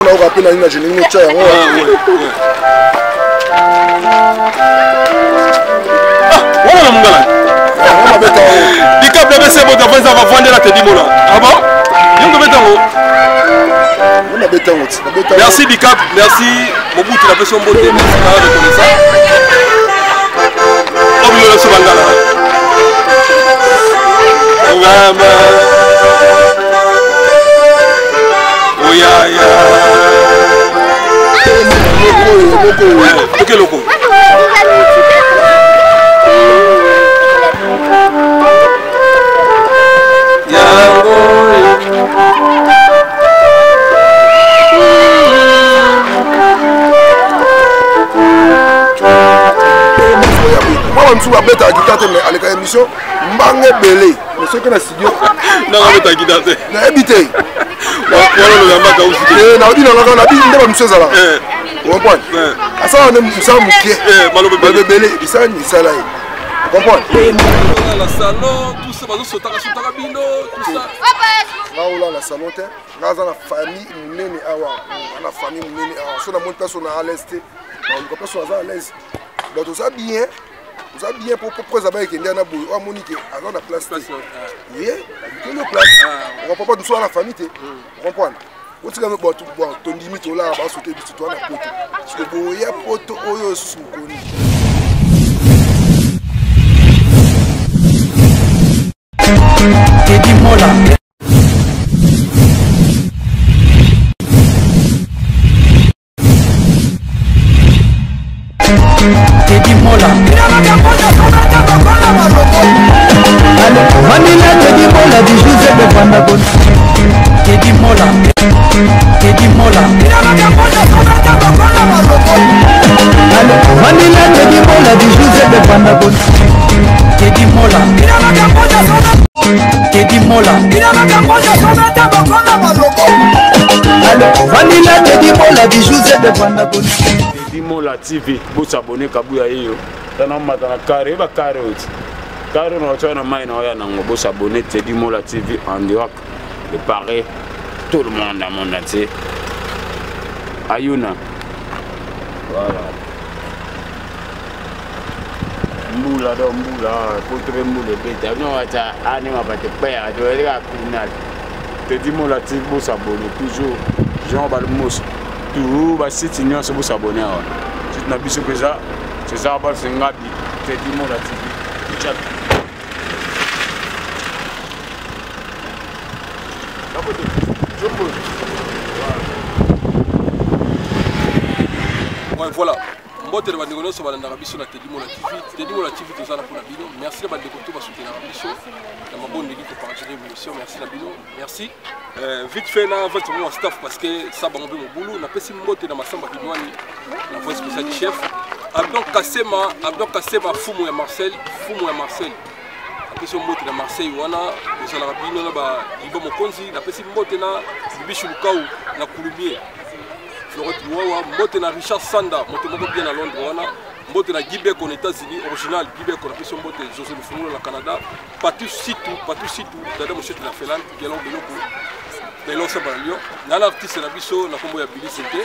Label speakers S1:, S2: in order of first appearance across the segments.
S1: On a rappelé la génie de Tchaya.
S2: Voilà mon gars. Dicap le BC bon d'avant ça va vendre la tête là. Ah bon? Merci Dicap, merci. Mobutu la personne beauté, merci de reconnaissance. Oh oui, le Sobangala. Oh ya ya. Ok loco.
S1: On va mettre à guitare avec la émission Mbangé Belé. Mais ce qu'on a studio.
S2: Non, on va mettre à guitare.
S1: On a habité.
S2: On
S1: a dit dans la vie, on a dit ça là. Vous comprenez? À ça, on a mis ça mouquet. Mbangé Belé, il s'en est ça là. Vous comprenez?
S2: La salon, tout ça, on sauter sur Tarabino, tout ça.
S1: Là, la salon, là, dans la famille, on est la famille, on est sur la montée, on est à l'est. On peut pas à l'aise. Donc, tout ça bien. Vous avez bien pour préserver qu'il y a un abou, on monique à la place. Oui, il y a une place. On ne peut pas tout ça à la famille. Vous comprenez? Vous avez ton limite là, on va sauter sur toi la pote. Parce que il y a pote oyo sous connu.
S3: Teddy Mola. Teddy Mola. Vanilla Teddy Mola di Joseph de Pandagon. Teddy Mola. Teddy Mola. Vanilla Teddy Mola di Joseph de Pandagon. Teddy Mola. Teddy Mola. Vanilla Teddy Mola di Joseph de Pandagon.
S4: Teddy Mola TV, vous abonnez Kabuya yo. Tana matana carré ba carré oti. Carré no tona mai na ya na ngo s'abonner Teddy Mola TV en direct de Paris. Tout le monde dans mon entier. Ayuna. Voilà. Mula do mula, potre mula beta. Non ata anima ba te paya, to ela kunal. Teddy Mola TV vous s'abonner toujours. Jean Balmos. Tout va site union se vous s'abonner. Tu n'as plus ce que ça. C'est ça, c'est un gabi. Teddy Mola TV.
S2: Voilà. Mbote de bandeko nyonso balanda biso na Teddy Mola TV. Teddy Mola TV tozala pour la bino. Merci de bandeko to basoutenir biso. Na mabonne de ko partager l'émission. Merci la bino. Merci. Vite fait na votre mon staff parce que ça ba ngombe mo boulot na pesi mbote na masamba binwani. La voix spéciale du chef. Abdon Kassema Fumu ya Marcel. Apesi mbote na Marseille wana ezala bino na ba ibo mokonzi na pesi mbote na Bibichu Lukau na Kulubier. Florent Wawa, mbote na Richard Sanda, moto moko bien à Londres wana, mbote na Gibek aux États-Unis, original Gibek on a fait son mbote José Lufungo na Canada, Patou Sitou, dada monsieur de la Félan, qui est là beloko. Beloko ça va Lyon. Na l'artiste na biso na kombo ya Billy Sente.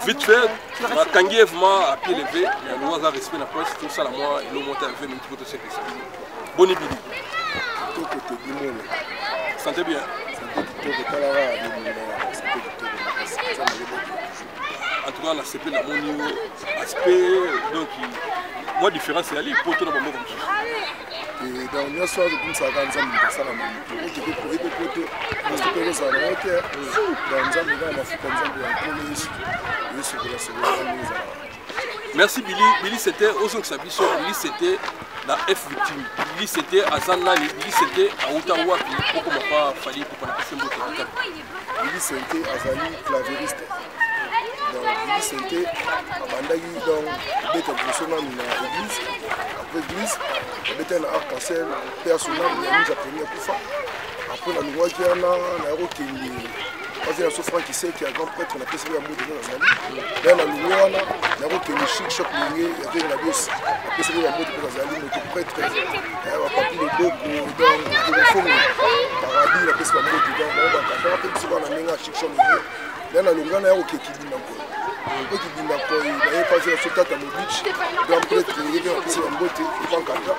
S2: Vite fait, na kangievement à pied levé, na loisa respect na presse, tout ça la moi et le monter avec même tout ce que ça. Bonne Billy.
S1: Tout côté du monde.
S2: Sentez bien. En tout cas, on a CP dans mon niveau, aspect, donc, moi, différence, c'est aller pour tout le monde.
S1: Et dans le soir, je pense à Ganzam, ça va me
S2: merci Billy. Billy c'était Ozong Sabiso, Billy c'était la F victime. Billy c'était Azanani, Billy c'était Aoutawa, pourquoi on n'a pas fallu pour qu'on a passé un peu de
S1: Billy c'était Azali clavériste. Donc Billy c'était Abandagi dans bête nationale dans l'église. Après l'église, bête un arc-en-ciel personnel, il y a mis à première coup. Après la loi qui en a, la route qui est souffrant qui sait qu'il y a un grand prêtre, on a précisé un mot de Azali. Là, la loi, la route qui est chic, choc, il y avait la dose. On a précisé un mot de Azali, notre prêtre, on a pas pu le beau dans le fond, paradis, on a précisé un mot de dans le fond, on a précisé un mot de chic, choc, na longana ya okekibina ko okekibina ko na ye pas sur tata Mobic grand prêtre yeke na pisi mbote ipankata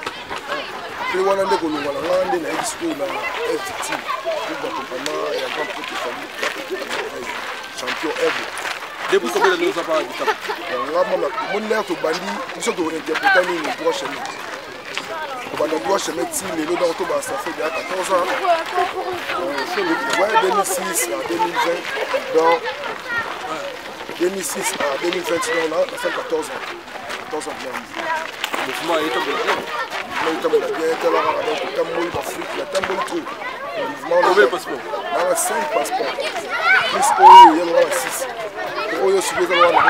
S1: après wana nde kolongana nga nde na expo na FTT pour l'accompagnement ya grand prêtre famille champion aigle
S2: depuis combien d'années vous avez pas dit ça
S1: mon l'air to bandi biso to interpréter ni droit chemin le droit chemin ti lelo donc to ba ça fait déjà 14 ans ouais 2006 à 2020 donc 2006 à 2020 là ça fait 14 ans 14 ans bien
S2: le mouvement est tombé
S1: bien tellement donc Tamboul d'Afrique la Tamboul tout mouvement
S2: combien de passeports
S1: là 5 passeports plus il y a 6 oyo subi za wana 5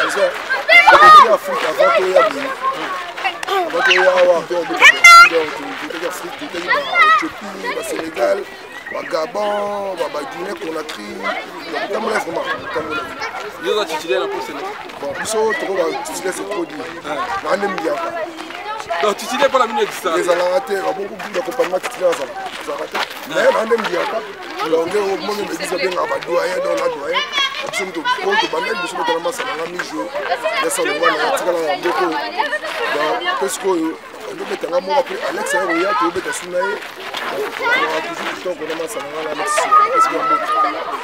S1: visa en Afrique avant to ya bien avant to ya wa to donc Afrique to ya Éthiopie ba Sénégal ba Gabon ba Guinée Conakry tambola vraiment tambola
S2: yo za titulaire pour Sénégal
S1: bon biso to ba titulaire c'est trop dur na ndem dia
S2: donc titulaire pour la minute ça
S1: les alaté beaucoup d'accompagnement titulaire ça raté mais na ndem dia donc au moment de biso benga ba doyen dans la doyen absolument compte banal biso to la massa na mijo ya sa le wana tikala na mboko donc pesco ndo betanga mo après Alex ya to beta sunaye donc on a massa na Alex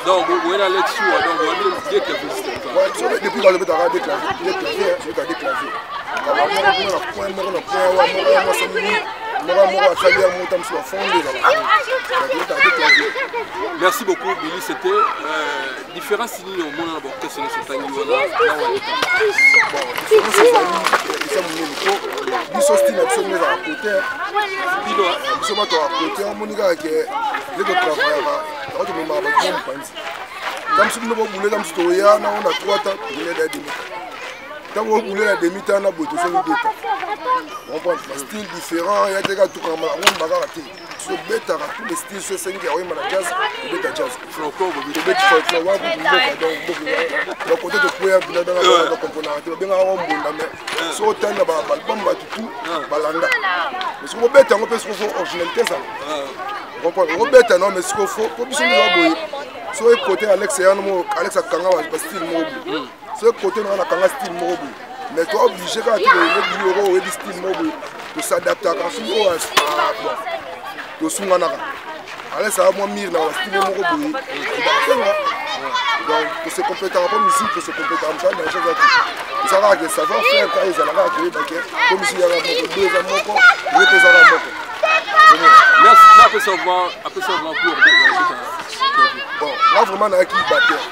S2: donc vous êtes Alex donc vous avez dit que
S1: ouais depuis que le beta a déclaré il est clair je vais déclarer
S2: merci beaucoup Billy, c'était différents signes au monde d'abord que c'est le sultan
S1: quand vous voulez la demi-temps, on a besoin de deux-temps. On prend un style différent, il y a des gars tout comme on va rater. Sur le bêta, tous les styles, sur 5 gars, on a jazz, le bêta jazz. Le bêta folklore, on va donc côté de pouvoir venir dans la componente, on va bien avoir un bon mais sur autant de l'album, tout, balanda. Mais sur le bêta, on peut se faire originalité ça. On prend le bêta, non, mais ce qu'il faut, pour bien se sur le côté Alex a Kanga, parce que style mobile. Ce côté on a un style mobile, mais tu es obligé quand tu es le style mobile de s'adapter à ce qu'on a. Alors ça va moins mire dans le style mobile. Donc pour se compléter en musique, pour se compléter en chant, dans les choses à ça va que ça va faire quand ils allaient à créer comme si il y avait deux amours, il était à la moto.
S2: Merci, après ça va
S1: bon, là vraiment on a qui battait.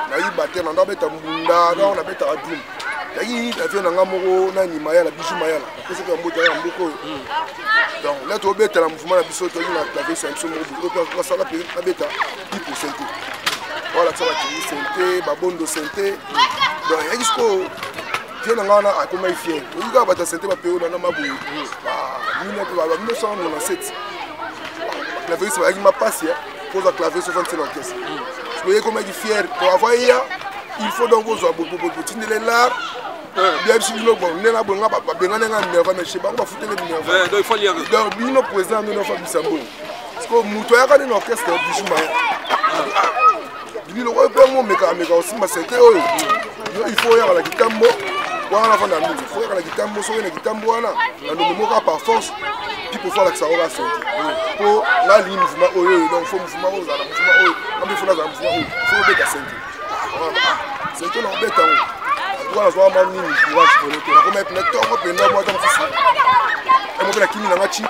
S1: Na yi bater na ndabeta mbunda na on abeta adum ya yi na vie na ngamoko na ni mayala bisu mayala parce que mbote ya mboko donc là to beta la mouvement na biso to na clavier c'est un mot ko sala pe na beta 10% voilà ça va qui santé babondo santé donc ya jusqu'au vie na ngana a comme fier to yi ga bata santé ba pe na mabu ba 1997 clavier c'est avec ma passe pour la clavier 65 orchestre. Je voyais comment il est fier. Pour avoir il faut donc vous avoir beaucoup de l'art. Bien sûr, nous avons bien
S2: donc il faut lire.
S1: Donc, nous président de notre famille. Parce que nous avons un orchestre de Bijou Maya. Il faut y la guitare. Il faut la guitare par force. Puis pour faire ça, on va sentir. Pour la ligne mouvement, donc il faut mouvement, il faut la mouvement, il faut bête à sentir. C'est tout le bête à on doit avoir un courage pour le temps. On va mettre un peu de temps, on va la kimi na machi. On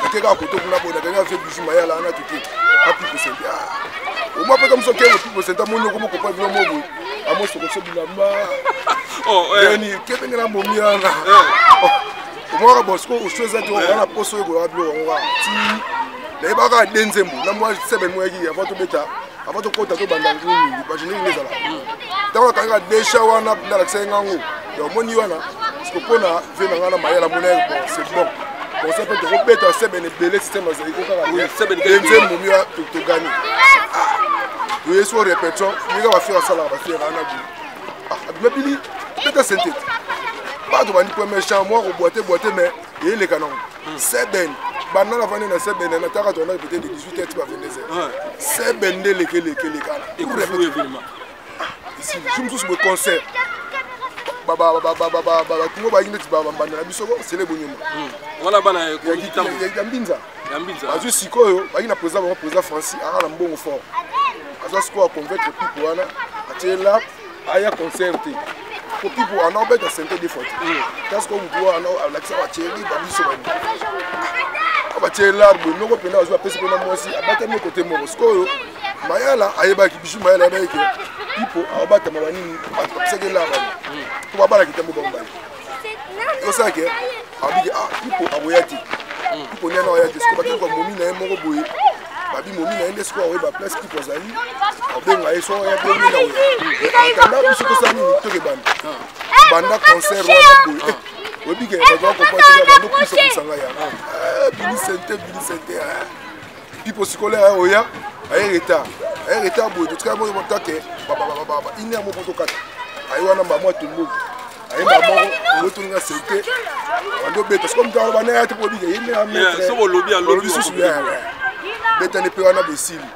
S1: va côté pour la bonne, on va faire du jumaya là, on a tout qui a plus de sentir. Au moins, comme ça, on peut sentir mon comme on peut bien mobile. À moi, c'est comme ça,
S2: oh,
S1: ouais. Qu'est-ce que la momie là? Moi, parce que je suis à poste de la bloc, on va. Si les barres d'Enzembo, là, moi, je sais bien, moi, il y a votre bêta, avant de compter bandang, imaginez les là. Dans la carrière des chawana, dans la Sengango, donc mon yuana, parce que pour la venir à la maille à la monnaie, c'est bon. On s'appelle de Robert, c'est bien le système, c'est bien Enzembo, mieux tout gagner. Nous y sommes répétons, nous allons faire ça là, on va faire un abus. Ah, mais Billy, peut-être synthétique. Pas de manipuler méchant, moi, boiter, mais il est canon. C'est ben. banda na vandi na sebende na taka tourna peut-être de 18h tu vas 22h sebende leke kala
S2: et pour le événement
S1: ici je me suis au concert baba tungo ba yinde ba banda na biso c'est les bonyoma
S2: wana bana ko
S1: ya mbinza azu sikoyo ba yina président Francis ara na mbongo fort azu sikoyo convaincre people wana atela aya concert pour people en obet à santé des fautes parce que on doit en l'accès à Thierry ba biso ba tirer l'arbre noko pena azu apesi pena mwasi abata me côté mo sikoyo mayala ayeba ki bishu mayala ba ke people abata mabanini parce que là to ba bala kitambo ba mbali yo ça que abiki people aboyati people nyana oyati siko ba ko momi na moko boye babi momi na ende siko ba place ki pozali obenga eso ya bengi na we kanda biso ko sani to ke banda concert wana boye obi ke ba ko pote ba no kuso kusanga ya bini sente people scolaire oya ay retard boye to ka mo motake baba ine mo poto kata ay wana ba mo tumbu ay ba mo to nga sente ando beta comme dans ba na ya to obi ke ine na metre
S2: so lobby
S1: susu ya beta ne pe wana besili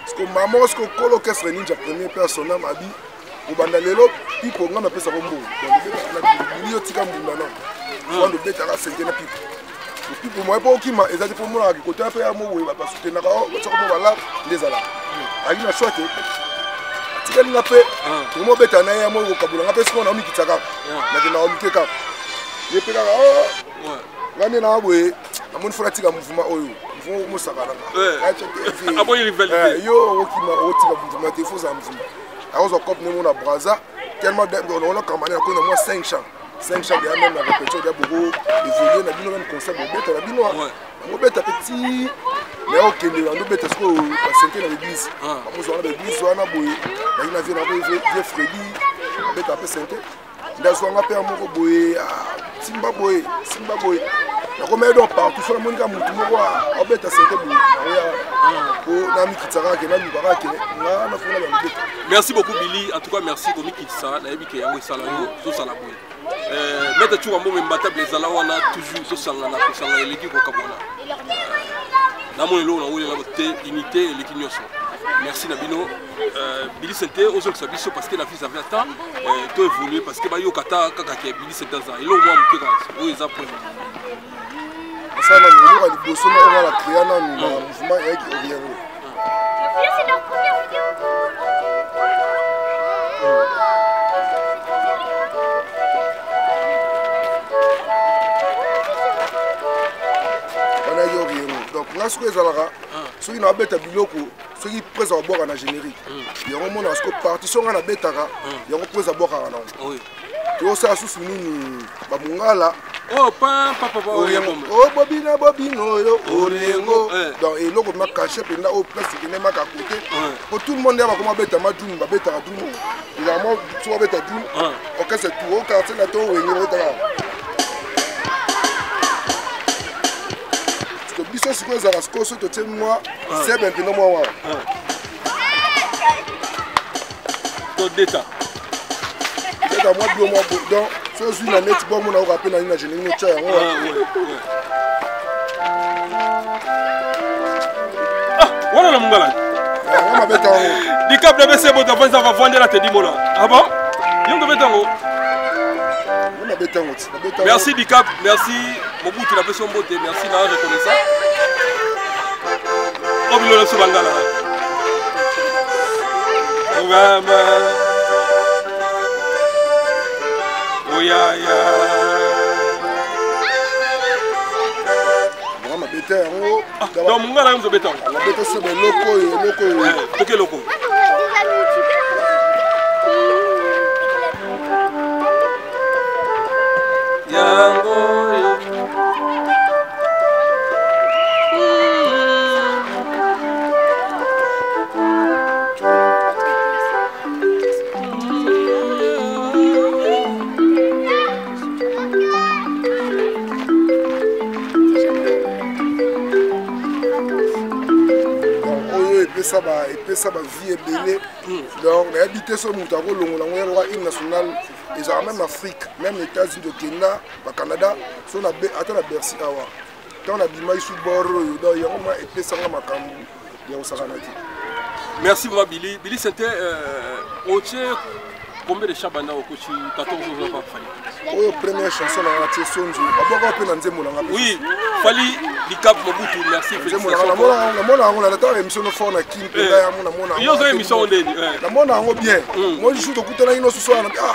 S1: parce que maman ce que kolo orchestre ninja premier personnage mabi ubanda lelo people ngana pesa bombo donc na bilio tika mbunda non on de beta la sente na people moi pas okima ezali pour moi ki côté pe ya mo we ba soutenir ka o tsoko mo bala ndezala ali na choite tikali na pe to mo beta na ya mo ko kabula ngape siko na mikitsaka na kina o mikeka ye pe ka ngani na bwe na mon fona tika mouvement oyo mvumo mo sakana
S2: abo rivalité
S1: yo okima o tika mouvement te faut ça mouvement alors on coupe nous na braza tellement on a campagne ko na moi 5 chants de même la répétition de beaucoup évoluer na bino même concept de bête la bino on bête petit mais OK on bête ce que passer dans l'église on se rend dans l'église on a boy na vie na vie Freddy bête après santé ndazo nga pe amoko boy simba boy na comme donc partout sur le monde ka mutu moko on bête santé boy na mikitsaka ke na lubaka ke na fona ba bête.
S2: Merci beaucoup Billy, en tout cas merci pour mikitsa na yebi ke yango sala yo so sala boy. Meta tu wambo mbata blezala wana toujours so sanga na kusanga eleki ko kabona. Na mo elo na wole la bote unité eleki nyoso. Merci Nabino. Billy Sente ozo que sabiso parce que la fille avait temps to évoluer parce que ba yo kata kaka ke Billy Sente za elo mo mukeka o eza pour
S1: ça na nous a liboso na on la créer na mouvement et qui revient.
S5: C'est leur première vidéo.
S1: On a eu donc là ce que ça là ceux qui n'ont pas bêta biloko ceux qui présent boire en générique il y a un moment ce que partition na bêta il y a un présent boire en oui to ça sous nini ba mungala
S2: oh papa
S1: oh bobino yo orengo donc et loko ma caché penda au place qui n'est pas à côté pour tout le monde ya ba comment bêta ma dune ba bêta dune il y a moi soit bêta dune OK c'est tout au quartier là to wengo ta biso siko za rasko so to tsemwa c'est ben pino moi
S2: to data
S1: moi bio moi donc so zu na net bon na rappeler na ina jeni cha yango
S2: wana na mungala
S1: on beta
S2: di cap de bese bota vanza va vendre la te di mola ah bon yongo betango
S1: on beta
S2: merci Dicap, merci Mobutu la personne beauté, merci na reconnaissant. Obilo le subangala. Ogama. Oya ya.
S1: Vraiment beta ngo.
S2: Donc mungala nzo beta.
S1: La beta c'est loko.
S2: Toke loko.
S1: ça va vie belé donc on a habité sur Moutago longola hymne national et même Afrique même les États-Unis au Kenya au Canada sur la attends la Bercy awa tant na bima isu boro do yango epesanga makambo ya osakana te.
S2: Merci vraiment Billy. Billy c'était combien de chabana au coach 14 jours par Fali.
S1: Oh première chanson na la Sonzo. Aboko pe na nzembo na nga.
S2: Oui, Fali Bicap Mobutu merci félicitations.
S1: Na mona ngo na ta émission no fort na kin pe ya mona.
S2: Yo zo émission ndeni.
S1: Na mona ngo bien. Moi je joue to kutana ino so na ah.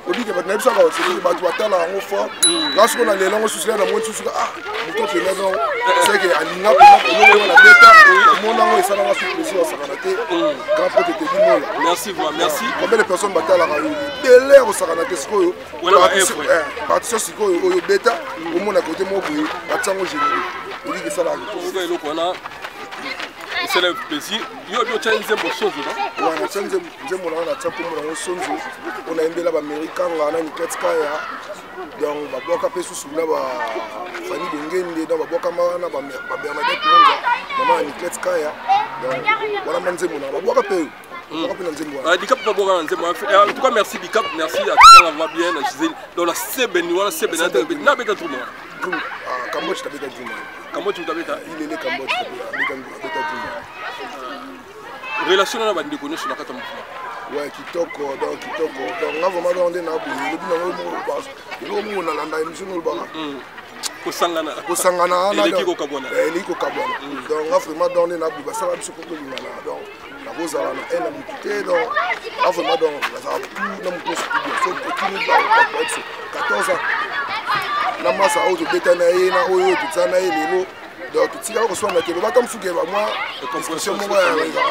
S1: Odi ke batna bisa ka o se ba tu atala ngo fort. Là ce qu'on a les langues sous là na mo sous ah. Muto pe na non. C'est que alinga pe na beta. Na mona ngo esala nga sous plaisir osakana te. Grand pote te di mola.
S2: Merci vraiment, merci.
S1: Combien de personnes batala belair osakana te sikoyo. Partition sikoyo oyo beta au monde à côté mo boye batango généré. Odi ke sala
S2: ko elo kona. C'est le plaisir. Yo do tchanze mo sonzo no.
S1: Ouais, na tchanze nzembo na tsapo mo na sonzo. On a embela ba américain ngana ni ketskaya. Donc ba boka pe susu na ba fani bengende na ba boka mana ba Bernadette Monza. Mama ni ketskaya. Donc voilà manzembo na ba boka pe.
S2: Bicap pas boire en tout cas merci Bicap, merci à tout le monde bien dans la CBN voilà CBN na beta tout le monde.
S1: Cambodge ta beta tout le monde.
S2: Cambodge tu beta
S1: il est le Cambodge beta tout le monde.
S2: Relation na bandi connaît sur la carte mouvement.
S1: Ouais kitoko donc nga vraiment dans na bu le bina mo bas. Le mo na landa émission no ba. Kosangana na
S2: Eliki ko kabona.
S1: Eliki ko kabona. Donc nga vraiment dans na bu ba sala biso ko lingana donc Rosa na ena mutite donc vraiment donc ça a plus na mutu so continue ba 14 ans na masa auto beta na ye na oyo tutsana ye lelo donc tika ko so na ke ba tamfuke ba moi discussion mo ba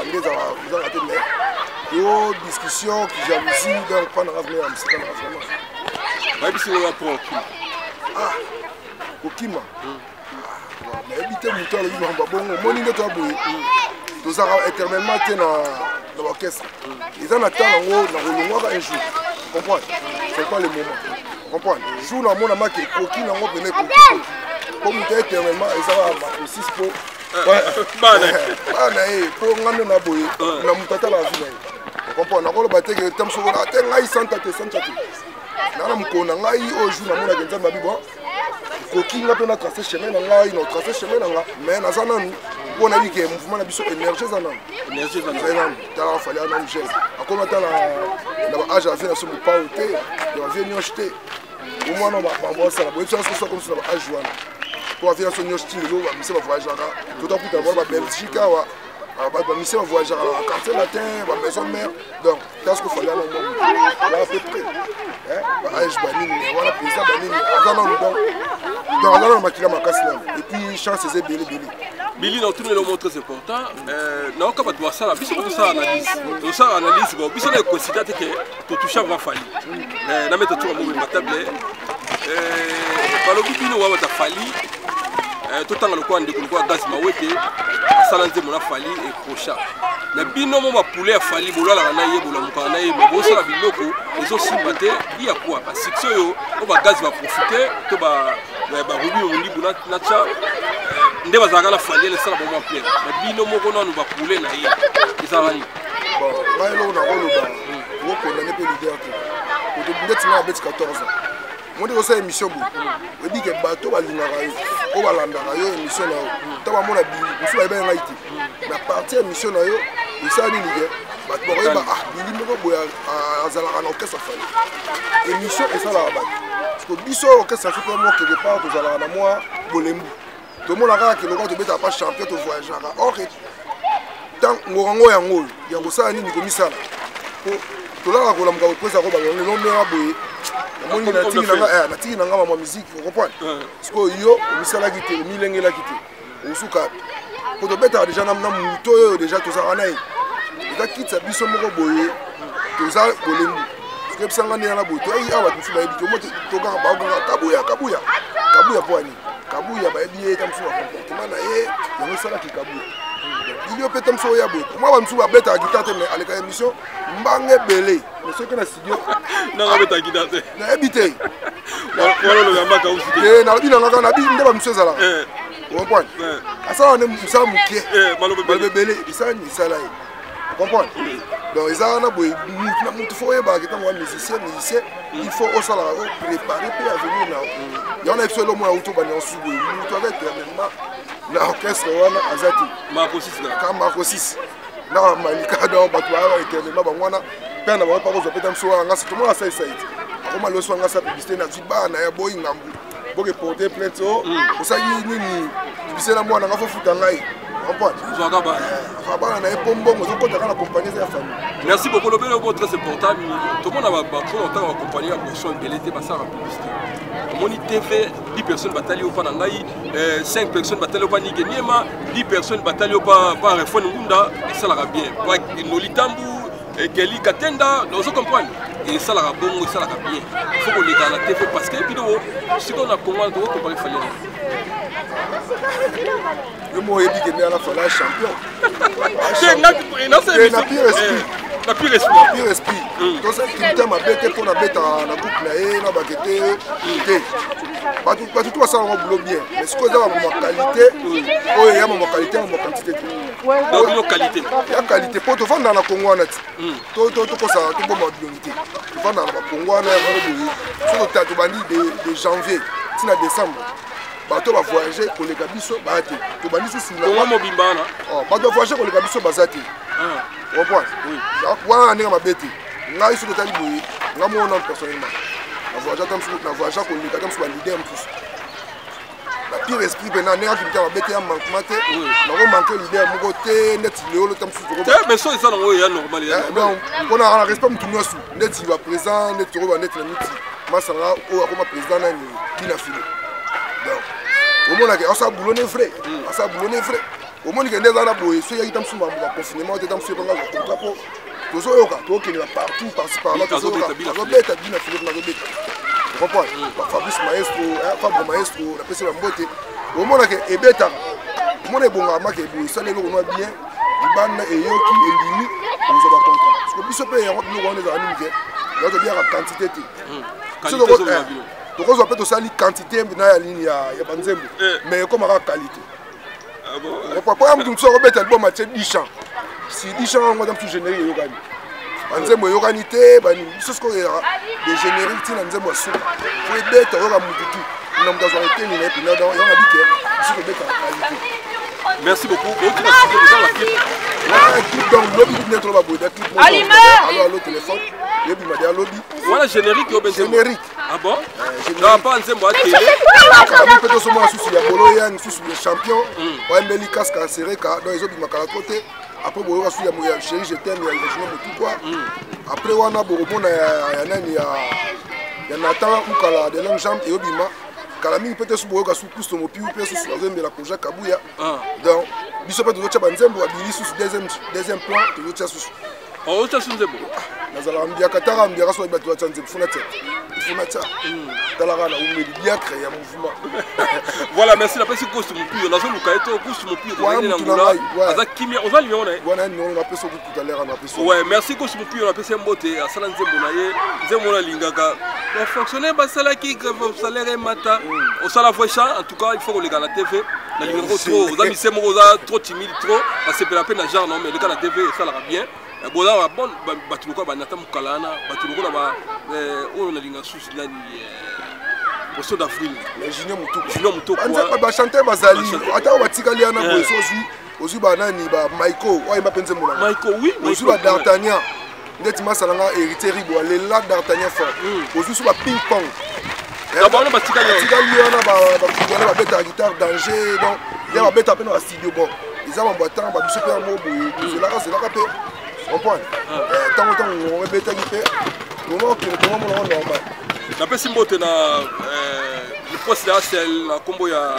S1: ndeza vous en attendez yo discussion qui jalousie donc pas na revenir à musique na vraiment
S2: ba bisi la pro
S1: ah okima mais habiter mutu ala ba bongo moni ndeto aboye nous avons éternellement été dans l'orchestre. Ils en attendent un jour. Vous comprenez? C'est pas le moment. Vous comprenez? Jour dans mon amas qui est coquille, dans mon venez coquille. Comme nous éternellement, ils ont aussi pour. Ouais. Pour nous na boye, na mutata la vie. Vous comprenez? On a battu que tam souvent la terre ngai santa te. Na mukona ngai au jour na mon agenza mabibo. Coquille n'a pas tracé chemin na ngai, na tracé chemin na ngai, mais na zananu. On a vu que le mouvement a besoin d'énergie. L'énergie, ça a fallu un homme jeune. Comme on a âge à faire, on ne peut pas ôter. On va venir acheter. Au moins, on va voir ça. On va faire ça comme ça. On va jouer. Pour faire son acheter, on va voyager. Tout à coup, on va Belgique. On va voyager à la quartier latin, à la maison mère. Donc, c'est ce qu'il fallait à un à peu près. Voilà, et puis, chance, c'est Billy.
S2: Billy na tout le monde très important na okaba to sala biso ko sala analyse to sala analyse bo biso na considérer que to toucher va fali na mettre tout mo ba table balobi bino wa ta fali to tanga lokwa ndeko lokwa gaz mawete sala nze mona fali et crochet na bino mo ba poulet ya fali bolala na ye bola mukana na ye me bo sala biloko ezo simbate ya quoi parce que yo o ba gaz va profiter to ba rubi o ndi buna na cha ndé bazaka la fali le sala bomba père na bino moko nanu ba poulet na ye ezala ni
S1: bon ba elo na oloba woko na nepe leader te ko to bindeti na bet 14 ans mo de ça émission bo we dit que bato ba lingaka yo o ba landaka yo émission na yo ta ba mona bi musu ba nga iti na partie émission na yo isa ni nige bato ba ba ah bili moko boya azala na okesa fali émission ezala ba parce que biso okesa fait mo quelque part to zala na moi bolembu tout le monde a dit que le gars n'est pas champion de voyage. Or, tant que nous avons il y a ça ni comme ça. Tout là, on a dit que ça va bien. On a dit que on a musique, vous comprenez? Parce que yo, on a dit que milenge la quitté. On souka. Pour te mettre déjà dans muto déjà tout ça anaï. Et quand quitte ça biso moko boye, tout ça kolembu. Parce que ça ngani na boye. Toi, il y a tout ça et puis to ga ba kabuya poani. Kabuya ba ebiye tam so comportement na ye yo sala ki kabuya il yo petam so ya bo moi ba msu ba beta guitare mais avec la émission mbange belé mais ce que na studio
S2: na ba beta guitare
S1: na ebité
S2: wala lo yamba ka usi
S1: na bina ngaka na bi ndeba msu sala vous comprenez asa on est musa mukie malo belé bisani sala vous comprenez Donc ils ont il faut musicien, il faut aussi préparer pour venir là. Il y en a qui sont moins autour de nous sous nous avec na orchestre wana azati
S2: Marco 6 là.
S1: Comme Marco 6. Na malika donc batwa éternellement bangwana pena ba pas ko peta mso nga tout le monde a ça site. Akoma lo so nga sa publicité na ziba na ya boy ngambu. Boke porter plainte o ça nini publicité na mwana nga fo futa ngai.
S2: Merci beaucoup, le bénévole très important. Tout le monde a accompagné la position de l'été, ça la publicité. Moni TV, 10 personnes bataillées au Panangaï, 5 personnes bataillées au Panigeniema, 10 personnes bataillées au Parefon Ngunda, et ça la bien. Nolitambu, Kelly Katenda, nous comprenons. Et ça la bon, et ça la bien. Il faut qu'on les garde à la TV parce que si on a comment on doit comparer Fallait.
S1: Le mot est dit qu'il y a la champion.
S2: La pire
S1: esprit. Donc ça qui t'a ma bête pour la bête en coupe là na baguette. Pas tout ça on boulot bien. Mais ce que ça ma qualité, oh il y a ma qualité, ma quantité.
S2: Donc qualité.
S1: La qualité pour te vendre dans la Congo net. Tout comme ça, tout bon mobilité. Tu vends dans la Congo net, sur le tas de bandi de janvier, c'est en décembre. Bato va voyager pour les gabisso bati. To bandi sous la.
S2: Comment mobimba na?
S1: Oh, bato voyager pour les gabisso bazati. On voit. Oui. Wa na ma beti. Nga isu tali boyi. Nga mo non personnellement. Na voyager tam sous na voyager pour les gabisso ba leader tous. La pire esprit bena na ki ma beti ya manquement te. Na ko manquer leader mo côté net le tam sous ko.
S2: Mais ça ça no ya normal ya.
S1: Donc on a respect mutuno sous. Net va présent net ko ba net na miti. Masanga o akoma président na ni bina file. Au moins, on s'est boulonné vrai. On s'est boulonné vrai. Au moins, il y a des gens qui ont été confinement, des gens qui ont été contrat pour tout ça. Donc, il y a partout, par là. Fabrice Maestro, Fabio Maestro, la personne en beauté. Au moins, il y a des gens qui ont été bon à marquer, ça les gens bien, les bandes et Yoki et Limi, nous avons contrat. Parce que si on peut y avoir nous, on est dans l'univers, il y a bien la quantité. Donc on peut aussi la quantité dans la ligne ya banzembo mais comme la qualité. Ah bon. On peut pas me dire que le bon match 10 champs. Si 10 champs on va tout générer yo gagner. Banzembo yo gagner té bani ce que des génériques ti banzembo sou. Faut bête yo ga mututu. On a besoin de tenir puis on a dit que c'est que bête la qualité.
S2: Merci beaucoup. Donc tu vas citer la clip.
S1: Ouais, clip donc lobby net trop beau des clips. Alors le téléphone, yebi ma dia lobby.
S2: Voilà générique yo benzo.
S1: Générique.
S2: Ah bon? Non, pas Nzembo à télé.
S1: Comme peut-être sous moi sous ya Boloyan sous le champion. Ouais, Meli casque à serrer car dans les autres makala côté. Après boyo sous ya chéri je t'aime ya je tout quoi. Après wana borobon ya nani ya Nathan ou kala de longue jambe et obima. Kala mingi peut-être sous boyo sous plus mon piou peut sous la zone de la projet Kabuya. Donc biso peut de tcha Nzembo abili sous deuxième plan de tcha sous.
S2: Oh, tcha sous Nzembo.
S1: Nazala mbia katara mbia raso ba tcha Nzembo funa tcha.
S2: Voilà, merci. La personne qui est plus, on a besoin de costume plus. Ouais, merci costume plus. On a besoin de beauté. À Salan Zembonaye, Zembola Lingaga. Les fonctionnaires, ça qui salaire est matin. Au salaire en tout cas, il faut que les gars la TV. La ligne trop, vous avez mis ces mots trop timide, trop. C'est la peine à genre, non, mais les gars la TV, ça l'ira bien. Bon, là, bon, tu vois, Nathan Mukalana, tu vois, on a une souci là, au saut d'avril.
S1: Les Junior Moutou. On va chanter Bazali. Attends, on va tirer Liana aussi, Banani, Maïko, ouais, il m'a pensé mon
S2: Maïko, oui.
S1: Aussi, D'Artagnan. Net Massalanga hérité Ribo, les lacs d'Artagnan fort. Aussi, sur la ping-pong.
S2: D'abord, on va tirer
S1: Liana, on va mettre la guitare danger. Donc, il y a un bête à peine dans le studio. Bon, ils ont un boitant, on va super mot, c'est là, on prend. Tant on va bêter guitare. Comment on va normal.
S2: La personne qui est le poste là, c'est la combo ya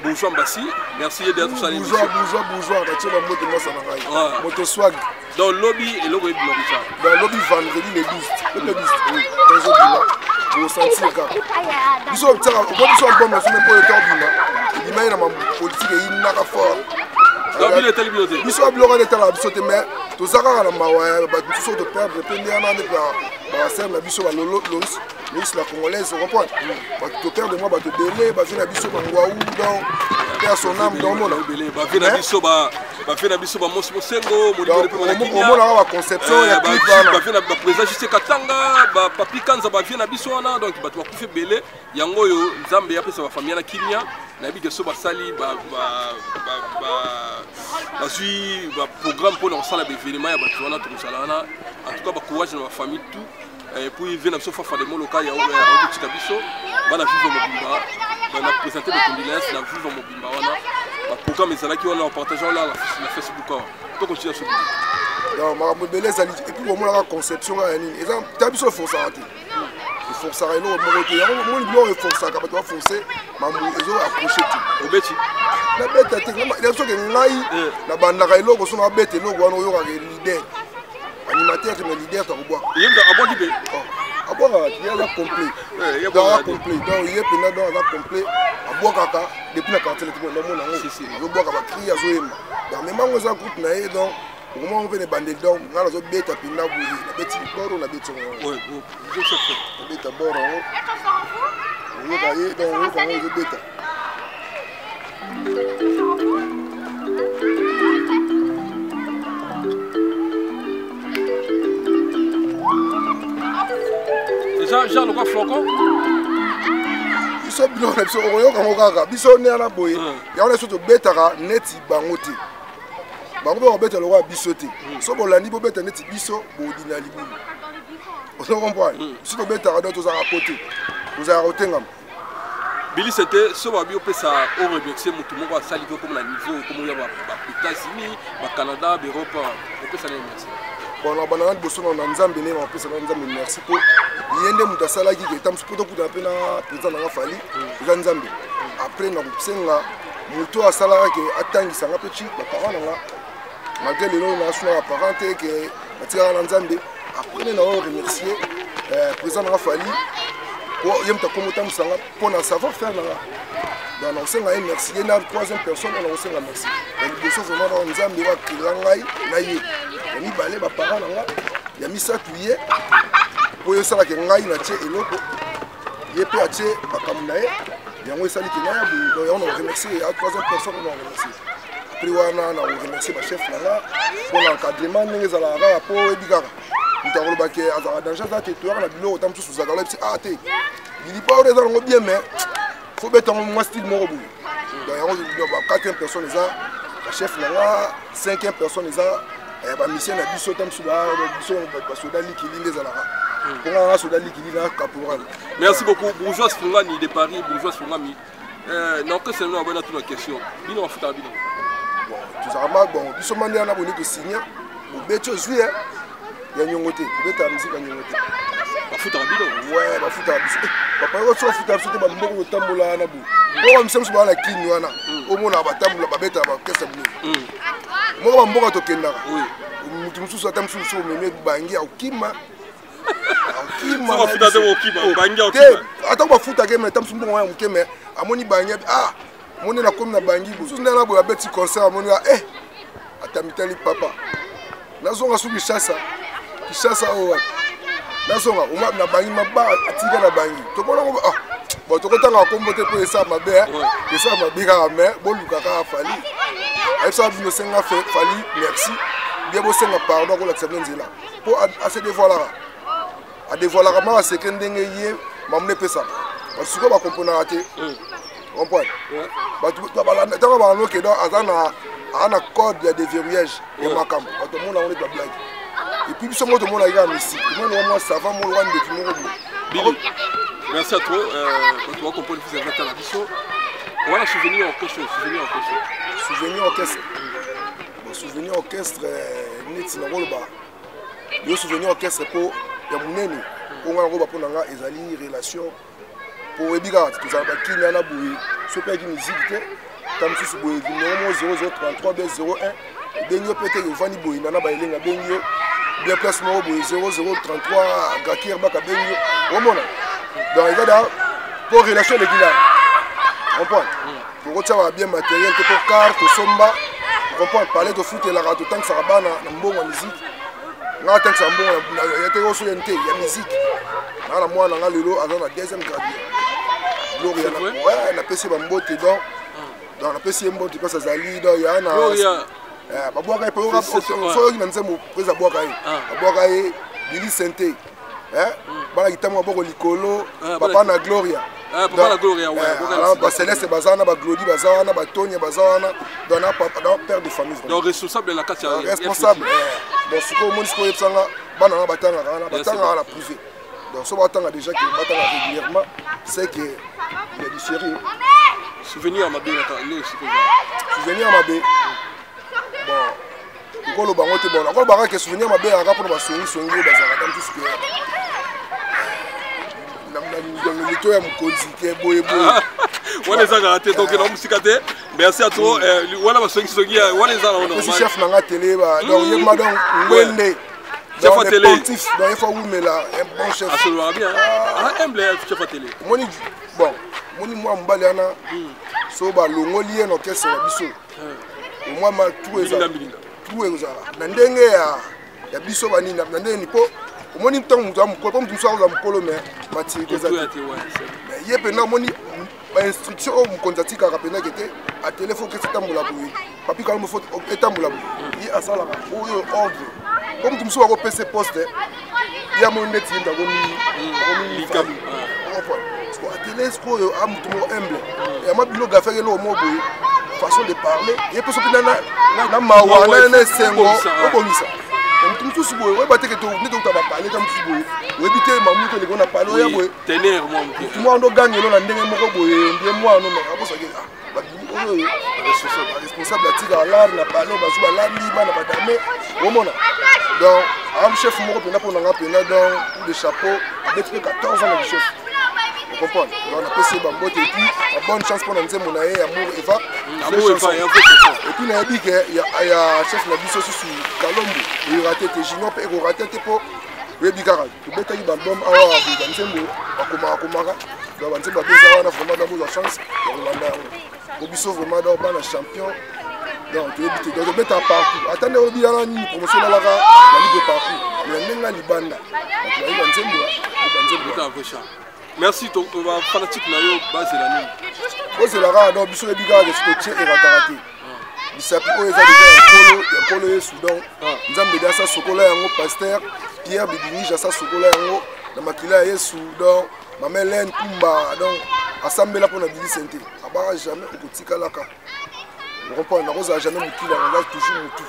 S2: Bourgeois Mbassi. Merci d'être tout ça.
S1: Bourgeois, tu vas monter moi ça va. Moto swag.
S2: Dans le lobby et le lobby ça.
S1: Dans le lobby vendredi les 12. Le 12. Oui. Pour sentir quand. Ils sont ça, on va dire bon mais même pour le temps bima. Bima ina ma politique il n'a pas fort.
S2: Donc il est télévisé.
S1: Ils sont bloqués dans la bisote mais tout ça quand la mawa ba tout ça de perdre premier an de ba serre la biso ba lolo Loïs la congolaise, on comprend. Tu perds de moi, tu délai, tu as biso mangwaou donc paix à son âme dans le monde.
S2: Bafé na biso ba mosi mosengo molimo pe na kinya.
S1: Au monde la conception ya clip wana.
S2: Bafé na président juste Katanga, ba papi kanza bafé na biso wana donc bato ba kufe belé yango yo Nzambe ya pesa ba famille na kinya na bi geso ba sali ba suit ba programme pour na sala ba événement ya bato wana to sala wana en tout cas ba courage na ba famille tout. Et puis, il vient de faire des mots locaux, il y a un petit cabisso, il va vivre Mobimba, il va présenter des condoléances, il va vivre Mobimba. Le programme est là qui est partagé là, la Facebook. On continue à se dire.
S1: Et puis, au moins, la conception, il y a un cabisso il faut s'arrêter. Il faut s'arrêter. Il faut s'arrêter. Il faut forcer. Il faut approcher tout.
S2: Au bêtis.
S1: La bête, il y a un truc qui est là, la bande, la bête, l'idée. Animateur qui me leader tu bois.
S2: Il y a un bon type.
S1: À boire il y a la complet. Il y a la complet. Donc il y a pendant dans la complet à boire kaka depuis la quartier tout le monde na si. Je bois kaka crier azoema. Donc même on ça coûte na donc au moment on veut les bander donc on a zo beta pinda bouli. La bête boro la bête.
S2: Oui, je sais faire.
S1: La bête boro. On va y donc on va zo beta.
S2: Jean le quoi flocon
S1: biso bino na biso oyoka ngokaka biso ne na boye ya on surtout betaka neti bangote bango ba beta lo wa biso te so bolandi bo beta neti biso bodina libulu on comprend si to betaka donc toza à côté toza à côté ngam
S2: Billy c'était so ba bio pesa au remercier mutu moko asali comme na niveau comme ya ba États-Unis ba Canada ba Europe on peut saluer merci.
S1: Bon, on a banana de Bosson, on a Nzambe, on a fait ça, merci pour. Il y a des gens qui ont été là, qui ont été là, président de la Fali, Nzambe. Après, on a fait ça, Mouto a salarié qui attend qui s'en a petit, les parents là, malgré les noms nationaux apparents qui ont Nzambe. Après, on a remercié le président de la Fali pour pour savoir faire là. Donc, on a merci. Il y a une troisième personne, on a aussi merci. Et le vraiment dans Nzambe, il y a Kirangai, Naïe. Il y a des parents, il y a mis ça tué pour que ça ait ngai na tché eloko il peut acheter bakamnae yango esali kinaya donc on a remercié à troisième personne on a remercié après wana na remercier ba chef là pour l'encadrement les alara pour ebikaka mutako bake azara danger za territoire na bilo tam sous zakala petit ah té il dit pas on est dans bien mais faut mettre un style moko bout donc yango quatrième personne les a chef là cinquième personne les a ba mission na biso tam sous ba biso ba soda likili les alara.
S2: Merci beaucoup. Bourgeois Fungani de Paris, Bourgeois Fungani. Non, que c'est nous avons une question. Bino foot à bino.
S1: Bon, tout ça bon, ils sont mandés à abonner que signer. Au béto juillet, il y a une montée. Au béto musique il y a une montée.
S2: Ba foot à bino.
S1: Ouais, ba foot à bino. Papa yo so foot à bino ba mboko tambola na bu. Bo msem so ba la kini wana. Au mona ba tambola ba beta ba kesa bino. Mo ba mboko to kenda. Oui. Mutu mususu atamsu so meme bangi au kima. Attends, on va foutre à game, mais tu as un mais à mon bangi, ah, mon est la commune à Bangi, vous avez un petit concert à mon eh, à ta mitali papa. Là, on a sous le chasse, qui chasse à Owa. Là, on a Bangi, ma barre, à tirer la Bangi. Tu vois, ah, bon, tu as un combo pour ça, ma belle, et ça, ma belle à mer, bon, le caca a fallu. Elle s'est dit, c'est un fait, fallu, merci. Bien, vous savez, pardon, pour l'accepter là. Pour assez de voilà. A dévoiler la seconde dernière m'amener ça parce que va comprendre raté comprendre bah tu vas voir que dans un code il y a des verrouillages et macam tout le monde a une blague et puis tout le monde a gagné ici tout le monde ça va mon loin depuis mon
S2: Billy merci à toi tu vas comprendre plus exactement la vision on va souvenir en question souvenir orchestre net na rôle ba le souvenir orchestre pour ya munene onga ngo bapona nga ezali relation pour ebika tout ça ba kini na boui super qui musique te tam susu boui numéro 0033 B01 benyo pete yo vani boui na ba elenga benyo bien place mo boui 0033 gakir baka benyo omona donc il va pour relation les gars comprendre pour retirer bien matériel que pour car que somba comprendre parler de foot et la radio tant que ça va na mbongo musique nga tant que ça mbongo ya te oso yente ya musique na mwana nga lelo azana deuxième grade gloria na ouais na pesi ba mbote donc
S1: donc napesi ye mbote mpasi azali donc ya na babwaka ye mpe soki na nzembo mpeza abwaka ye abwaka ye Billy Sente bana kitamo aboko likolo papa na Gloria baceleste baza wana baglodi baza wana batonia baza wana donc père de famille
S2: donc responsable na kati ya
S1: responsable donc sikoyo omoni sikoyo oyebisanga bana wana batangaka wana batangaka wana privé donc so batanga déjà que batanga régulièrement c'est que il y a du sérieux
S2: souvenir mabe na
S1: souvenir mabe bon okolo bango te bon okolo bango ke souvenir mabe aka mpona basongisongi oyo bazalaka tam tout ce que lito ya mokonzi ke boyeboye
S2: wana ezaka te donc na musika te merci à toi wana basongisongi wana eza na
S1: normal chef na nga télé ba donc yebma donc ngwende
S2: chef à télé
S1: donc il faut oumela un bon chef
S2: absolument bien humble chef à télé
S1: moni bon moni moi mbali ana so balongoli ye na orchestre na biso omwa ma tout ezala na ndenge ya biso banini na ndenge po omoni ntango moto amokolo po moto mosu akoza mokolo me matirité eza te ye mpena omoni bainstruction oyo mokonzi atikaka mpena ke te atele fo kesi etambola boye papi kalombo fo etambola boye ye asalaka oyo ordre po moto mosu akopesa poste ye amoni ndeti ye moto akomi atele sikoyo amoto moko humble yama biloko afeke eloko moko boye façon de parler ye mpe so mpena na mawa na esengo obongisa mutu mosusu boye oyeba teke nde touta bapale ta mosusu boye oyebi te mamutu eleko na pale oya boye mutu mwana ndo gangelo na ndenge moko boye ndie mwana me akosaki babimi oyo responsable atika alare na pale bazwi balambi bana badame omona donc am chef moko mpena mpo nanga mpena donc coup de chapeau abeti mpe 14 ans na chef comprendre donc napesi bambote epuis bonne chance mpona nzembo na ye amour eva epuis nayebi ke ya chef na biso susu kalombo eyorate te junior mpe ekorate te mpo oyebi kaka tobetaki baalbum awa boza nzembo bakomaka donc banzembo abeza wana vraiment donc bozwa chance ya kolanda yango po biso vraiment donc bana champion donc toyebi te donc tobeta partout ata nde oyebi yana nini promotion elalaka na ligue partout mais ndenge na libanda toyebi banzembo
S2: merci to fanatique na yo bazela nini
S1: ozelaka donc biso oyebi kaka ke totie erataka te bisapi oyo eza deja ya nkolo yesu donc nzambe ede asa sokola yango paster pierre bibinige asa sokola yango na makila ya yesu donc mama helene kumba donc asambela mpona Billy Sente abaka jamais okotikalaka okomprendre nakozala jamais mokili yango aza toujours motu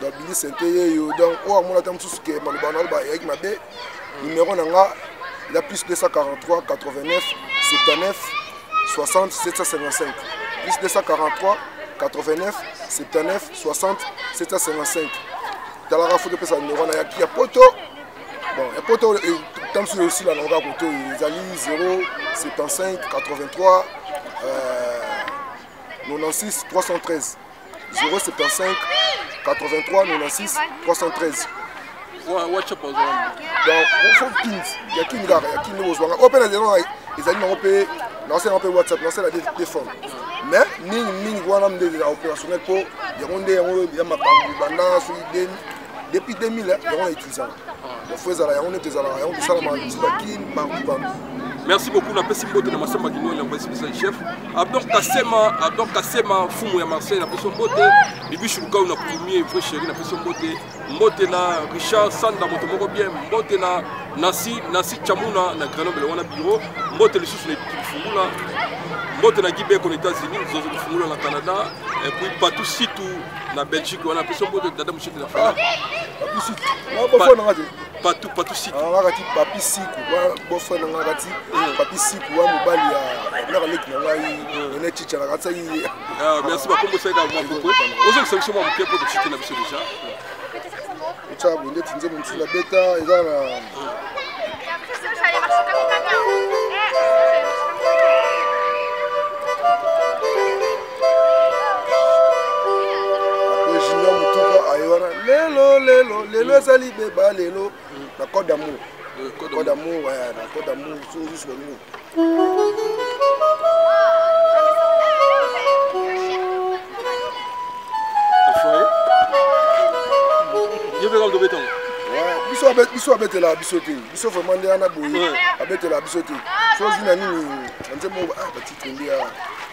S1: donc Billy Sente yeyo donc oyo amona ta mosusu ke maloba na oloba eyaki mabe numéro na nga il a plus 243 89 79 60 755 plus 243 89 79 60 755 talaka foto pesa numéro na yaki ya poto bon ya poto tant sur aussi la longa poto ezali 075 83 96 313 075 83 96 313
S2: WhatsApp
S1: donc faut pins ya kini kaka ya kini bozwanga ope na zero ezali nango mpe naosala mpe WhatsApp naosala téléphone mais mingi wana ndenge ya opérationnel mpo yango nde yango ya makambo banda soki depuis 2000 yango na utilisaka donc faut ezala yango nde ezalaka yango tosala makambo kini bantu.
S2: Merci beaucoup na pesi mbote na masamba kinyo ya mbesi bisa chef Abdon Kasema fumu ya Marseille na pesi mbote Bibichu Lukau na premier vrai chéri na pesi mbote na Richard Sanda moto moko bien mbote na Nasi Chamuna na Grenoble wana bureau mbote lisusu na Kifungula mbote na Gibe aux États-Unis zozo Kifungula na Canada et puis partout situ na Belgique wana pesi mbote dada mchete na fala
S1: partout situ na bofo na ngati
S2: partout situ
S1: ngakati papi siku bofo na ngati papi siku wa mobali ya na leki na ngai ene chicha na katsa yi
S2: merci beaucoup c'est également beaucoup aux exceptions moi mpe pour chicha na biso déjà
S1: cha bonde tinze mon la beta eza na lelo ezali beba lelo na code d'amour ouais na code d'amour juste le mot biso abetela biso te biso vraiment nde ana boye abetela biso te so ozwi na nini anzembo batitre ndia